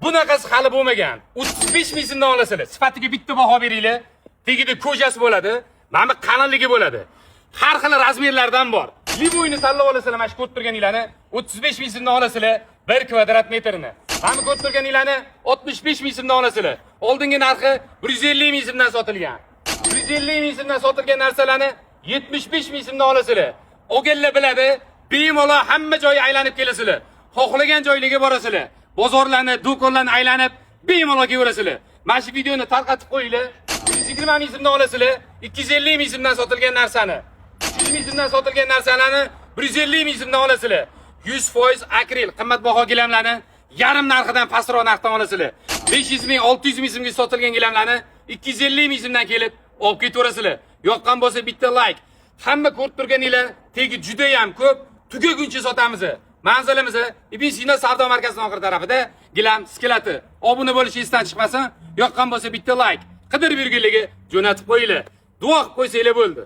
Bunaqasi hali bo'lmagan. 35 ming so'mdan olasizlar. Sifatiga bitta baho beringlar. Tegida ko'jasi bo'ladi, mana bu qalinligi bo'ladi. Har xil razmerlardan bor. Liboyni tanlab olasizlar, mana shu ko'rib turganinglarni 35 ming so'mdan olasizlar 1 kvadrat metrini. Mana ko'rib turganinglarni 65 ming so'mdan olasizlar. Oldingi narxi 150 ming so'mdan sotilgan. 150 ming so'mdan sotilgan narsalarni 75 ming so'mdan olasizlar. O'g'illar biladi, bemalol hamma joyga aylanib kelasizlar. Xohlagan joylarga borasizlar. Bozorlarni, do'konlarni aylanib bemalol kelaverasizlar. Mana shu videoni tarqatib qo'yinglar. 120 ming so'mdan olasizlar. 250 ming so'mdan sotilgan narsani. 300 ming so'mdan sotilgan narsalarni 150 ming so'mdan olasizlar. 100% akril qimmatbaho gilamlarni yarim narxidan pastroq narxdan olasizlar. 500 ming, 600 ming so'mga sotilgan gilamlarni 250 ming so'mdan kelib olib ketaverasizlar. Yoqqan bo'lsa bitta like. Hamma ko'rib turganinglar, tegi juda ham ko'p, tugaguncha sotamiz. Manzilimiz Ibn Sino savdo markazining oxir tarafida, gilam skelati. Obuna bo'lish esdan chiqmasin. Yoqqan bo'lsa bitta like. Qidirib yurganlarga jo'natib qo'yinglar. Duo qilib qo'ysanglar bo'ldi.